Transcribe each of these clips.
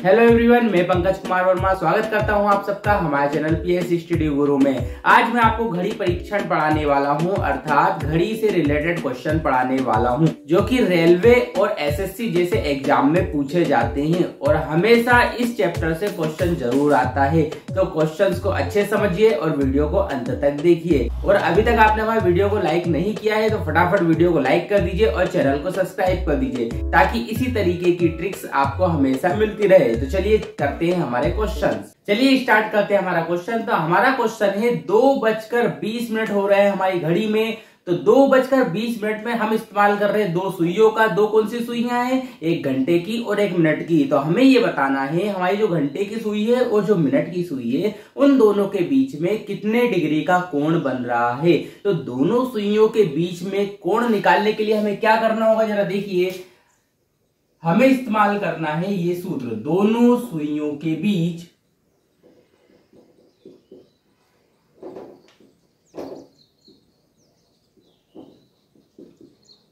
Hello everyone, मैं पंकज कुमार वर्मा स्वागत करता हूं आप सबका हमारे चैनल पीएससी स्टडी गुरु में। आज मैं आपको घड़ी परीक्षण पढ़ाने वाला हूं, अर्थात घड़ी से रिलेटेड क्वेश्चन पढ़ाने वाला हूं, जो कि रेलवे और एसएससी जैसे एग्जाम में पूछे जाते हैं और हमेशा इस चैप्टर से क्वेश्चन जरूर आता है। तो क्वेश्चंस को अच्छे समझिए और वीडियो को अंत तक देखिए। और अभी तक आपने हमारे वीडियो को लाइक नहीं किया है तो फटाफट वीडियो को लाइक कर दीजिए और चैनल को सब्सक्राइब कर दीजिए, ताकि इसी तरीके की ट्रिक्स आपको हमेशा मिलती रहे। तो चलिए करते हैं हमारे क्वेश्चंस। चलिए स्टार्ट करते हैं हमारा क्वेश्चन। तो हमारा क्वेश्चन है 2:20 हो रहे हैं हमारी घड़ी में। तो 2:20 में हम इस्तेमाल कर रहे हैं दो सुइयों का। दो कौन सी सुइयां हैं? एक घंटे की और एक मिनट की। तो हमें ये बताना है हमारी जो घंटे की सुई है और जो मिनट की सुई है, उन दोनों के बीच में कितने डिग्री का कोण बन रहा है। तो दोनों सुइयों के बीच में कोण निकालने के लिए हमें क्या करना होगा, जरा देखिए। हमें इस्तेमाल करना है ये सूत्र, दोनों सुइयों के बीच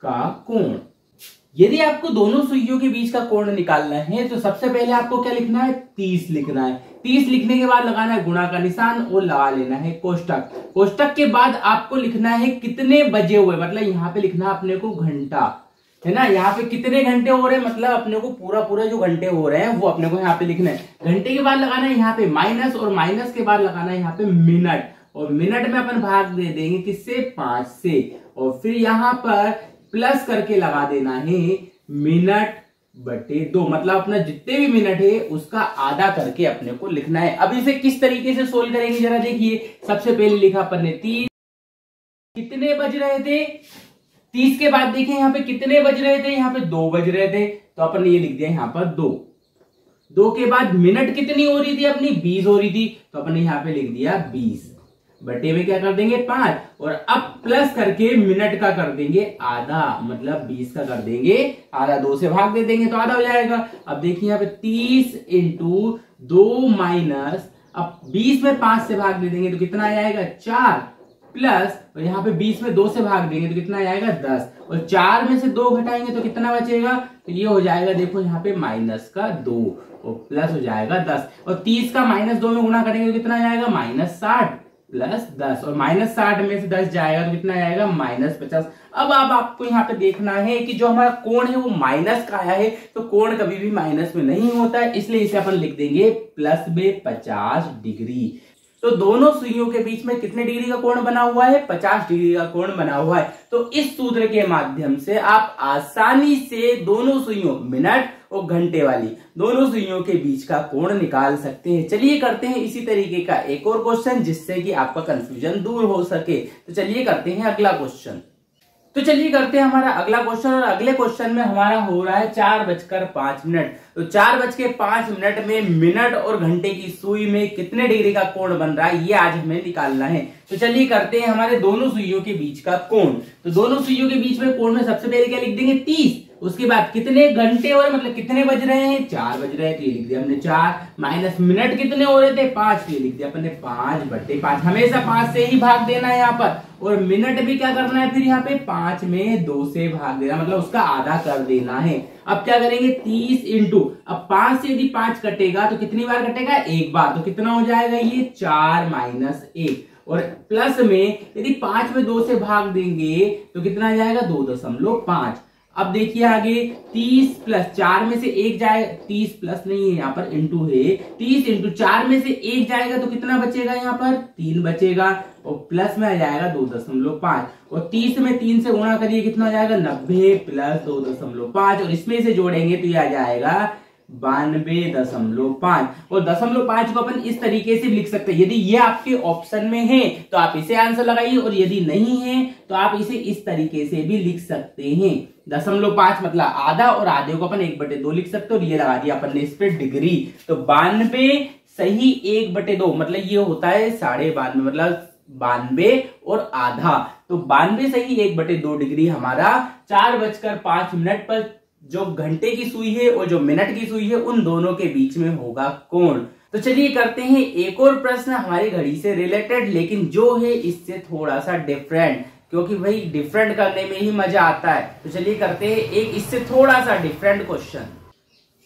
का कोण। यदि आपको दोनों सुइयों के बीच का कोण निकालना है तो सबसे पहले आपको क्या लिखना है? 30 लिखना है। 30 लिखने के बाद लगाना है गुणा का निशान और लगा लेना है कोष्टक। कोष्टक के बाद आपको लिखना है कितने बजे हुए, मतलब यहां पे लिखना है अपने को घंटा, है ना। यहाँ पे कितने घंटे हो रहे हैं, मतलब अपने को पूरा जो घंटे हो रहे हैं वो अपने को यहाँ पे लिखना है। घंटे के बाद लगाना है यहाँ पे माइनस, और माइनस के बाद लगाना है यहाँ पे मिनट, और मिनट में अपन भाग दे देंगे किससे? 5 से, और फिर यहाँ पर प्लस करके लगा देना है मिनट बटे 2, मतलब अपना जितने भी मिनट है उसका आधा करके अपने को लिखना है। अब इसे किस तरीके से सोल्व करेंगे जरा देखिए। सबसे पहले लिखा अपन ने 30, कितने बज रहे थे? 30 के बाद देखिए यहाँ पे कितने बज रहे थे? यहाँ पे 2 बज रहे थे, तो अपन ने ये लिख दिया यहाँ पर 2। 2 के बाद मिनट कितनी हो रही थी अपनी? 20 हो रही थी, तो अपन ने यहाँ पे लिख दिया 20 बटे में क्या कर देंगे? 5, और अब प्लस करके मिनट का कर देंगे आधा, मतलब 20 का कर देंगे आधा, 2 से भाग दे देंगे तो आधा हो जाएगा। अब देखिए यहाँ पे 30 × 2 माइनस, अब 20 में 5 से भाग दे देंगे तो कितना आ जाएगा? 4, प्लस, और यहाँ पे 20 में 2 से भाग देंगे तो कितना आएगा? 10, और 4 में से 2 घटाएंगे तो कितना बचेगा? तो ये हो जाएगा, देखो यहाँ पे -2 और प्लस हो जाएगा 10, और 30 का -2 में गुणा करेंगे तो कितना आएगा? -60 प्लस 10, और -60 में से 10 जाएगा तो कितना आएगा? -50। अब आपको यहाँ पे देखना है कि जो हमारा कोण है वो माइनस का आया है, तो कोण कभी भी माइनस में नहीं होता है, इसलिए इसे अपन लिख देंगे प्लस में 50 डिग्री। तो दोनों सुइयों के बीच में कितने डिग्री का कोण बना हुआ है? 50 डिग्री का कोण बना हुआ है। तो इस सूत्र के माध्यम से आप आसानी से दोनों सुइयों, मिनट और घंटे वाली दोनों सुइयों के बीच का कोण निकाल सकते हैं। चलिए करते हैं इसी तरीके का एक और क्वेश्चन, जिससे कि आपका कंफ्यूजन दूर हो सके। तो चलिए करते हैं अगला क्वेश्चन। तो चलिए करते हैं हमारा अगला क्वेश्चन, और अगले क्वेश्चन में हमारा हो रहा है 4:05। तो 4:05 में मिनट और घंटे की सुई में कितने डिग्री का कोण बन रहा है, ये आज हमें निकालना है। तो चलिए करते हैं हमारे दोनों सुइयों के बीच का कोण। तो दोनों सुइयों के बीच में कोण में सबसे पहले क्या लिख देंगे? 30। उसके बाद कितने घंटे हो रहे, मतलब कितने बज रहे हैं? 4 बज रहे हैं, तो ये लिख दिया हमने 4, माइनस मिनट कितने हो रहे थे? 5, तो ये लिख दिया अपने 5 बटे 5। हमेशा 5 से ही भाग देना है यहाँ पर, और मिनट भी क्या करना है फिर यहाँ पे? 5 में 2 से भाग देना, मतलब उसका आधा कर देना है। अब क्या करेंगे? 30 × अब 5 से यदि 5 कटेगा तो कितनी बार कटेगा? एक बार, तो कितना हो जाएगा ये? 4 - 1, और प्लस में यदि 5 में 2 से भाग देंगे तो कितना आ जाएगा? 2.5। अब देखिए आगे 30 प्लस 4 में से 1 जाएगा, 30 प्लस नहीं है यहाँ पर, इंटू है। 30 × 4 में से 1 जाएगा तो कितना बचेगा? यहाँ पर 3 बचेगा, और प्लस में आ जाएगा 2.5, और 30 में 3 से गुणा करिए कितना आ जाएगा? 90 प्लस 2.5, और इसमें से जोड़ेंगे तो ये आ जाएगा 92.5, और 0.5 को अपन इस तरीके से लिख सकते हैं। यदि ये आपके ऑप्शन में है तो आप इसे आंसर लगाइए, और यदि नहीं है तो आप इसे इस तरीके से भी लिख सकते हैं। 0.5 मतलब आधा, और आधे को अपन 1/2 लिख सकते हैं, और ये लगा दिया अपन ने इस पे डिग्री। तो 92 सही 1/2, मतलब ये होता है 92.5, मतलब 92 और आधा। तो 92 सही 1/2 डिग्री हमारा 4:05 पर जो घंटे की सुई है और जो मिनट की सुई है, उन दोनों के बीच में होगा कोण। तो चलिए करते हैं एक और प्रश्न हमारी घड़ी से रिलेटेड, लेकिन जो है इससे थोड़ा सा डिफरेंट, क्योंकि भाई डिफरेंट करने में ही मजा आता है। तो चलिए करते हैं एक इससे थोड़ा सा डिफरेंट क्वेश्चन।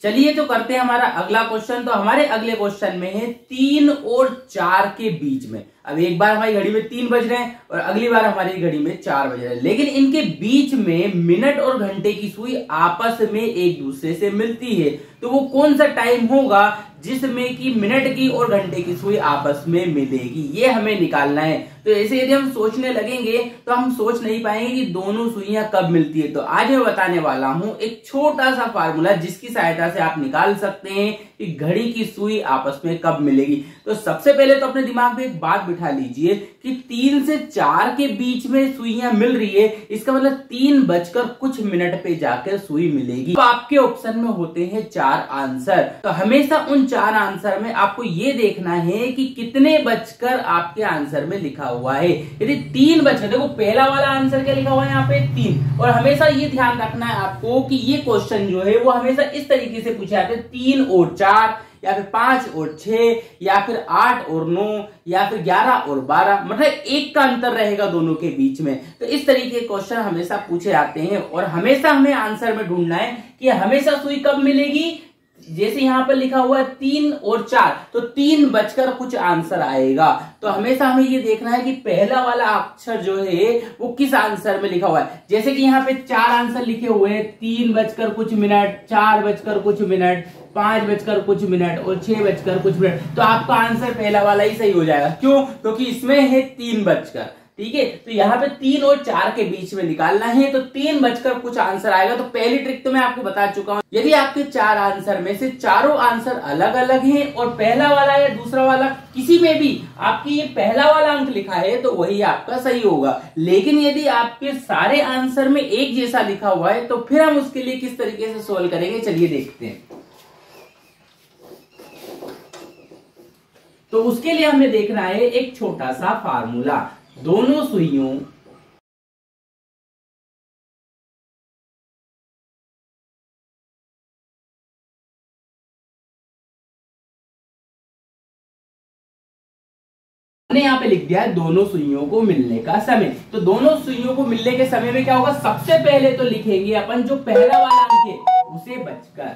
चलिए तो करते हैं हमारा अगला क्वेश्चन। तो हमारे अगले क्वेश्चन में है 3 और 4 के बीच में। अब एक बार हमारी घड़ी में 3 बज रहे हैं और अगली बार हमारी घड़ी में 4 बज रहे हैं, लेकिन इनके बीच में मिनट और घंटे की सुई आपस में एक दूसरे से मिलती है। तो वो कौन सा टाइम होगा जिसमें कि मिनट की और घंटे की सुई आपस में मिलेगी, ये हमें निकालना है। तो ऐसे यदि हम सोचने लगेंगे तो हम सोच नहीं पाएंगे कि दोनों सुइयां कब मिलती है। तो आज मैं बताने वाला हूं एक छोटा सा फार्मूला जिसकी सहायता से आप निकाल सकते हैं कि घड़ी की सुई आपस में कब मिलेगी। तो सबसे पहले तो अपने दिमाग में एक बात बिठा लीजिए कि 3 से 4 के बीच में सुइयां मिल रही है, इसका मतलब 3 बजकर कुछ मिनट पे जाकर सुई मिलेगी। तो आपके ऑप्शन में होते हैं 4 आंसर। तो हमेशा उन 4 आंसर में आपको ये देखना है कि कितने बजकर आपके आंसर में लिखा हुआ है। यदि 3 बजकर, देखो पहला वाला आंसर क्या लिखा हुआ है यहाँ पे 3, और हमेशा ये ध्यान रखना है आपको कि ये क्वेश्चन जो है वो हमेशा इस तरीके से पूछे जाते हैं 3 और 4, या फिर 5 और 6, या फिर 8 और 9, या फिर 11 और 12, मतलब 1 का अंतर रहेगा दोनों के बीच में। तो इस तरीके के क्वेश्चन हमेशा पूछे जाते हैं और हमेशा हमें आंसर में ढूंढना है कि हमेशा सुई कब मिलेगी। जैसे यहां पर लिखा हुआ है 3 और 4, तो 3 बजकर कुछ आंसर आएगा। तो हमेशा हमें ये देखना है कि पहला वाला अक्षर जो है वो किस आंसर में लिखा हुआ है। जैसे कि यहाँ पे 4 आंसर लिखे हुए हैं, 3 बजकर कुछ मिनट, 4 बजकर कुछ मिनट, 5 बजकर कुछ मिनट और 6 बजकर कुछ मिनट। तो आपका आंसर पहला वाला ही सही हो जाएगा। क्यों? क्योंकि इसमें है 3 बजकर। ठीक है, तो यहाँ पे 3 और 4 के बीच में निकालना है, तो 3 बजकर कुछ आंसर आएगा। तो पहली ट्रिक तो मैं आपको बता चुका हूं। यदि आपके 4 आंसर में से चारों आंसर अलग अलग हैं और पहला वाला या दूसरा वाला किसी में भी आपकी ये पहला वाला अंक लिखा है तो वही आपका सही होगा। लेकिन यदि आपके सारे आंसर में एक जैसा लिखा हुआ है तो फिर हम उसके लिए किस तरीके से सोल्व करेंगे, चलिए देखते हैं। तो उसके लिए हमें देखना है एक छोटा सा फार्मूला। दोनों सुइयों हमने यहाँ पे लिख दिया है दोनों सुइयों को मिलने का समय। तो दोनों सुइयों को मिलने के समय में क्या होगा, सबसे पहले तो लिखेंगे अपन जो पहला वाला अंक है उसे बजकर,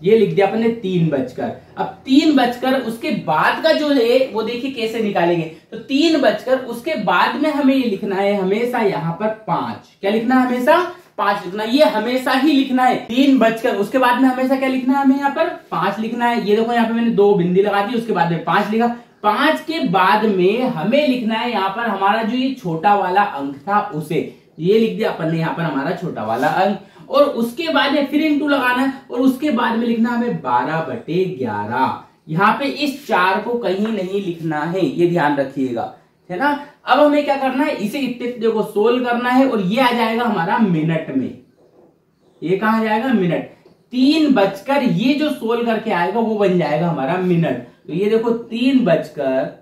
ये लिख दिया अपन ने 3 बजकर। अब 3 बजकर उसके बाद का जो है वो देखिए कैसे निकालेंगे। तो 3 बजकर उसके बाद में हमें ये लिखना है हमेशा यहाँ पर 5। क्या लिखना है? हमेशा 5 लिखना है, ये हमेशा ही लिखना है। 3 बजकर उसके बाद में हमेशा क्या लिखना है, हमें यहाँ पर 5 लिखना है। ये देखो यहाँ पे मैंने 2 बिंदी लगा दी, उसके बाद में 5 लिखा। 5 के बाद में हमें लिखना है यहाँ पर हमारा जो ये छोटा वाला अंक था उसे, ये लिख दिया अपन ने यहाँ पर हमारा छोटा वाला अंक। और उसके बाद में फिर इंटू लगाना है और उसके बाद में लिखना हमें 12/11। यहाँ पे इस 4 को कहीं नहीं लिखना है, ये ध्यान रखिएगा, है ना। अब हमें क्या करना है, इसे इतने को सोल्व करना है और ये आ जाएगा हमारा मिनट में। ये कहा जाएगा? मिनट। 3 बजकर ये जो सोल्व करके आएगा वो बन जाएगा हमारा मिनट। तो ये देखो 3 बजकर,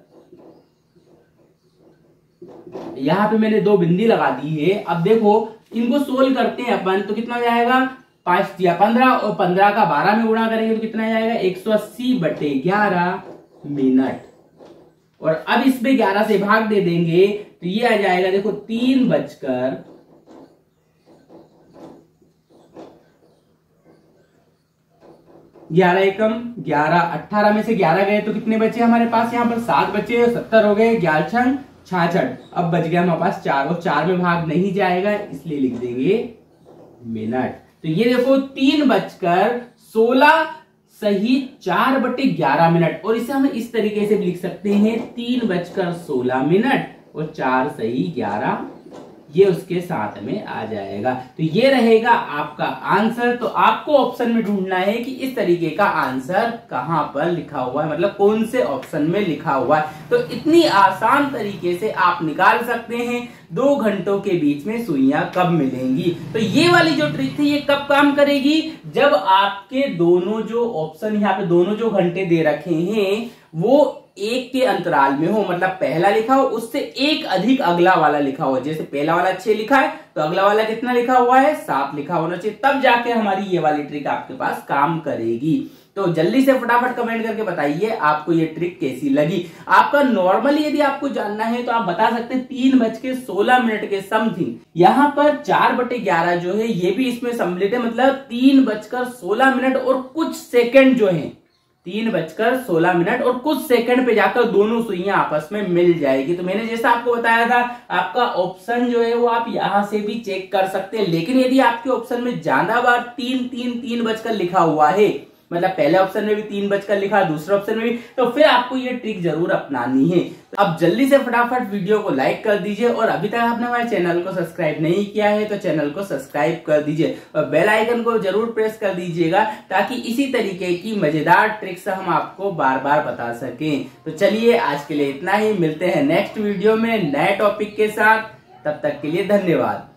यहां पे मैंने 2 बिंदी लगा दी है। अब देखो इनको सोल्व करते हैं अपन, तो कितना हो जाएगा, 5 या 15 और 15 का 12 में गुणा करेंगे तो कितना जाएगा, 180/11 मिनट। और अब इसमें 11 से भाग दे देंगे तो ये आ जाएगा, देखो 3 बजकर 11 एकम 11, 18 में से 11 गए तो कितने बचे हमारे पास, यहाँ पर 7 बचे, 70 हो गए, 11 छंग 66। अब बच गया हमारे पास 4 और 4 में भाग नहीं जाएगा इसलिए लिख देंगे मिनट। तो ये देखो 3 बजकर 16 सही 4/11 मिनट। और इसे हम इस तरीके से भी लिख सकते हैं 3 बजकर 16 मिनट और 4 सही 11, ये उसके साथ में आ जाएगा। तो ये रहेगा आपका आंसर। तो आपको ऑप्शन में ढूंढना है कि इस तरीके का आंसर कहां पर लिखा हुआ है, मतलब कौन से ऑप्शन में लिखा हुआ है। तो इतनी आसान तरीके से आप निकाल सकते हैं 2 घंटों के बीच में सुइयां कब मिलेंगी। तो ये वाली जो ट्रिक थी ये कब काम करेगी, जब आपके दोनों जो ऑप्शन यहाँ पे दोनों जो घंटे दे रखे हैं वो 1 के अंतराल में हो, मतलब पहला लिखा हो उससे 1 अधिक अगला वाला लिखा हो। जैसे पहला वाला 6 लिखा है तो अगला वाला कितना लिखा हुआ है, 7 लिखा होना चाहिए, तब जाके हमारी ये वाली ट्रिक आपके पास काम करेगी। तो जल्दी से फटाफट कमेंट करके बताइए आपको ये ट्रिक कैसी लगी। आपका नॉर्मली यदि आपको जानना है तो आप बता सकते हैं 3:16 के समथिंग। यहाँ पर 4/11 जो है ये भी इसमें सम्मिलित है, मतलब 3:16 और कुछ सेकंड जो है 3:16 और कुछ सेकंड पे जाकर दोनों सुइयां आपस में मिल जाएगी। तो मैंने जैसा आपको बताया था आपका ऑप्शन जो है वो आप यहां से भी चेक कर सकते हैं, लेकिन यदि आपके ऑप्शन में ज्यादा बार 3 बजकर लिखा हुआ है, मतलब पहले ऑप्शन में भी 3 बजकर लिखा, दूसरे ऑप्शन में भी, तो फिर आपको ये ट्रिक जरूर अपनानी है। अब जल्दी से फटाफट वीडियो को लाइक कर दीजिए और अभी तक आपने हमारे चैनल को सब्सक्राइब नहीं किया है तो चैनल को सब्सक्राइब कर दीजिए और बेल आइकन को जरूर प्रेस कर दीजिएगा ताकि इसी तरीके की मजेदार ट्रिक्स हम आपको बार बार बता सकें। तो चलिए आज के लिए इतना ही, मिलते हैं नेक्स्ट वीडियो में नए टॉपिक के साथ, तब तक के लिए धन्यवाद।